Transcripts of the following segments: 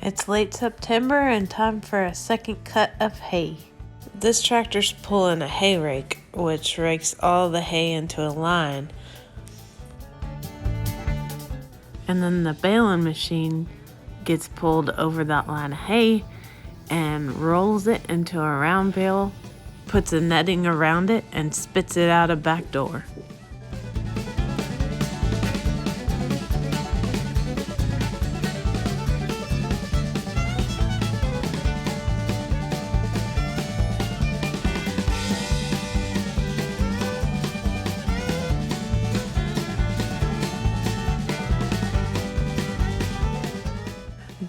It's late September and time for a second cut of hay. This tractor's pulling a hay rake, which rakes all the hay into a line. And then the baling machine gets pulled over that line of hay and rolls it into a round bale, puts a netting around it, and spits it out a back door.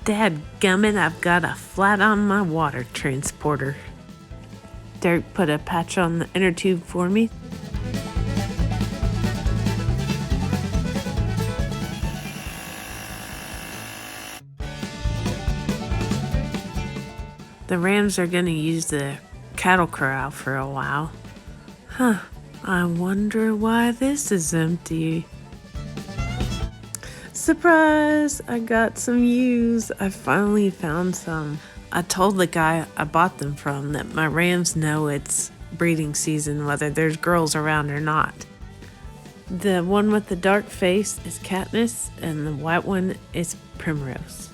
Dadgummit, I've got a flat on my water transporter. Dirk put a patch on the inner tube for me. The Rams are going to use the cattle corral for a while. I wonder why this is empty. Surprise! I got some ewes. I finally found some. I told the guy I bought them from that my Rams know it's breeding season whether there's girls around or not. The one with the dark face is Katniss and the white one is Primrose.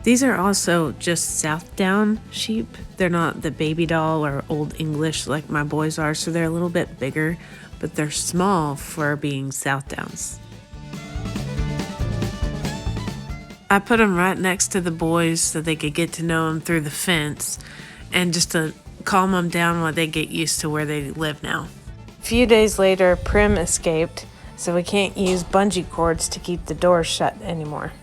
These are also just Southdown sheep. They're not the baby doll or Old English like my boys are, so they're a little bit bigger, but they're small for being Southdowns. I put them right next to the boys so they could get to know them through the fence and just to calm them down while they get used to where they live now. A few days later, Prim escaped, so we can't use bungee cords to keep the doors shut anymore.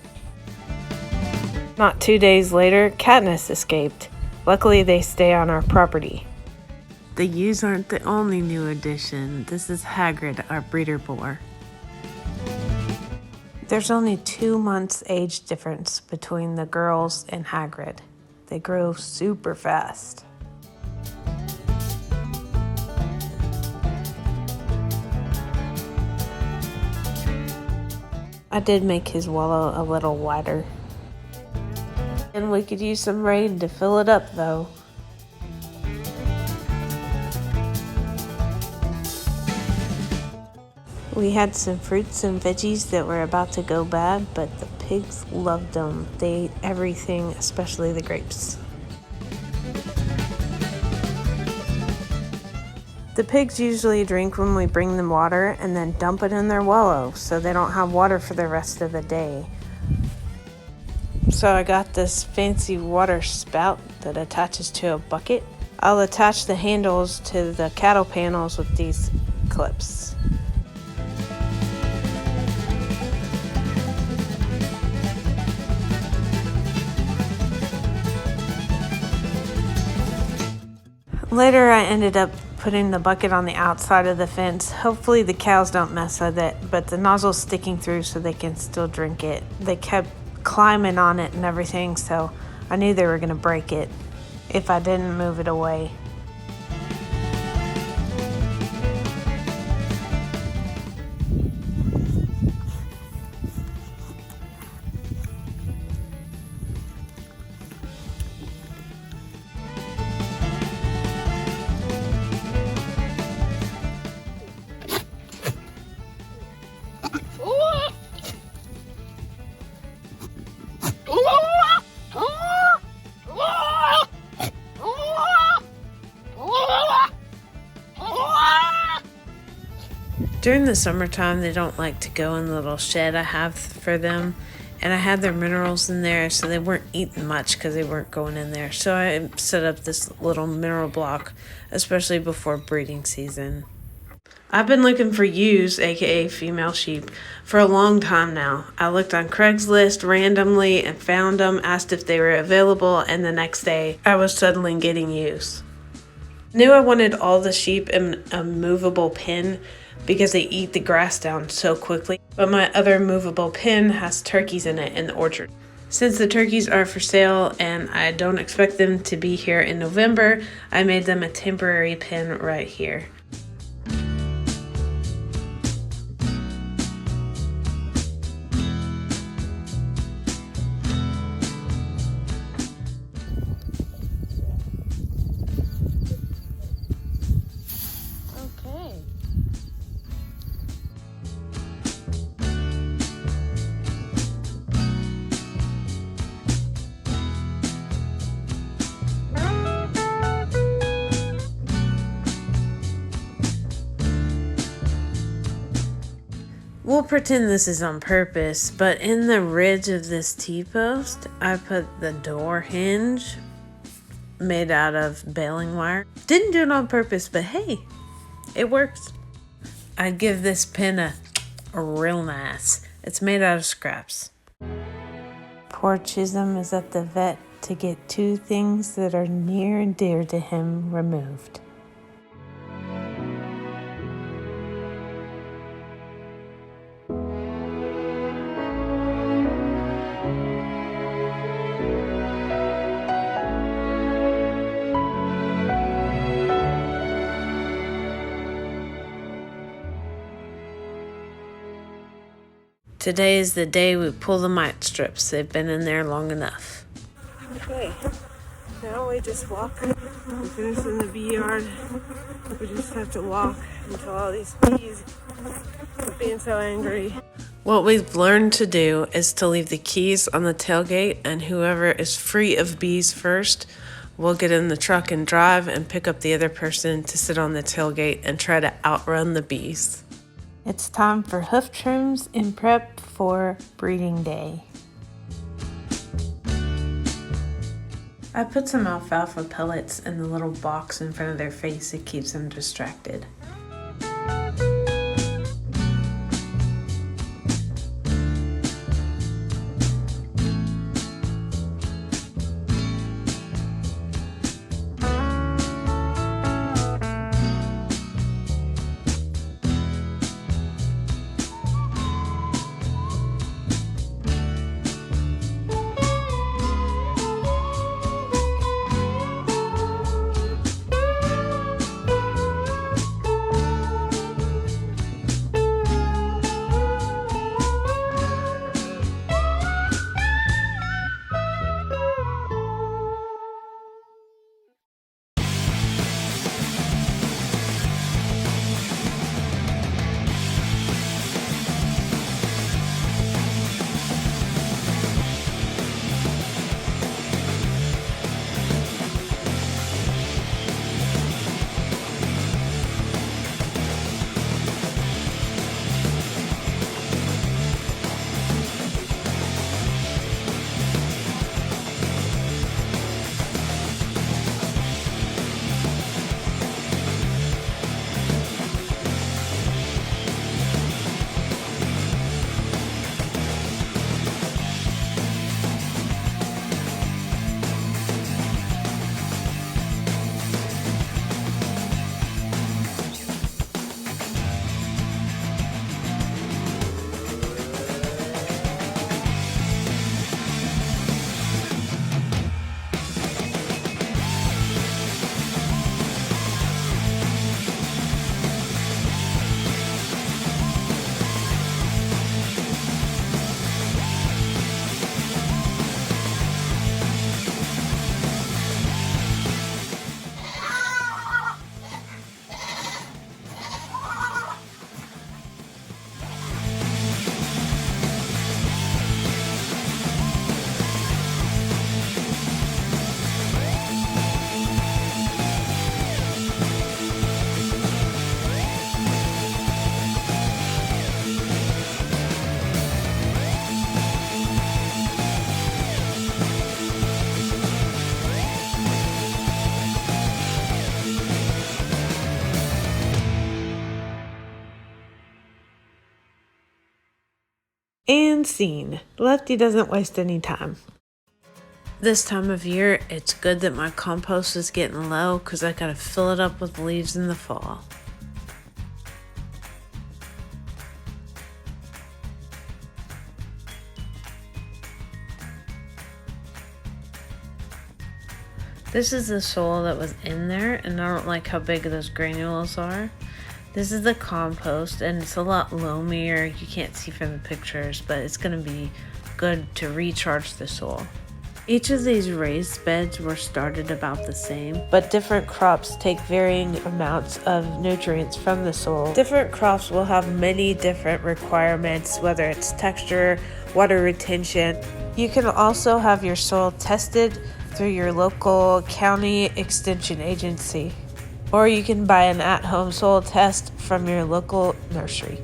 Not 2 days later, Katniss escaped. Luckily, they stay on our property. The ewes aren't the only new addition. This is Hagrid, our breeder boar. There's only 2 months age difference between the girls and Hagrid. They grow super fast. I did make his wallow a little wider. And we could use some rain to fill it up though. We had some fruits and veggies that were about to go bad, but the pigs loved them. They ate everything, especially the grapes. The pigs usually drink when we bring them water and then dump it in their wallow, so they don't have water for the rest of the day. So I got this fancy water spout that attaches to a bucket. I'll attach the handles to the cattle panels with these clips. Later, I ended up putting the bucket on the outside of the fence. Hopefully the cows don't mess with it, but the nozzle's sticking through so they can still drink it. They kept climbing on it and everything, so I knew they were going to break it if I didn't move it away. During the summertime, they don't like to go in the little shed I have for them, and I had their minerals in there, so they weren't eating much because they weren't going in there. So I set up this little mineral block, especially before breeding season. I've been looking for ewes, aka female sheep, for a long time now. I looked on Craigslist randomly and found them, asked if they were available, and the next day I was suddenly getting ewes. I knew I wanted all the sheep in a movable pen because they eat the grass down so quickly, but my other movable pen has turkeys in it in the orchard. Since the turkeys are for sale and I don't expect them to be here in November, I made them a temporary pen right here. We'll pretend this is on purpose, but in the ridge of this T-post, I put the door hinge made out of baling wire. Didn't do it on purpose, but hey, it works. I'd give this pin a real nice. It's made out of scraps. Poor Chisholm is at the vet to get 2 things that are near and dear to him removed. Today is the day we pull the mite strips. They've been in there long enough. Okay, now we just walk. We finished in the bee yard. We just have to walk until all these bees are being so angry. What we've learned to do is to leave the keys on the tailgate, and whoever is free of bees first will get in the truck and drive and pick up the other person to sit on the tailgate and try to outrun the bees. It's time for hoof trims in prep for breeding day. I put some alfalfa pellets in the little box in front of their face. It keeps them distracted. And scene. Lefty doesn't waste any time. This time of year, it's good that my compost is getting low because I gotta fill it up with leaves in the fall. This is the soil that was in there, and I don't like how big those granules are. This is the compost, and it's a lot loamier. You can't see from the pictures, but it's going to be good to recharge the soil. Each of these raised beds were started about the same, but different crops take varying amounts of nutrients from the soil. Different crops will have many different requirements, whether it's texture, water retention. You can also have your soil tested through your local county extension agency, or you can buy an at-home soil test from your local nursery.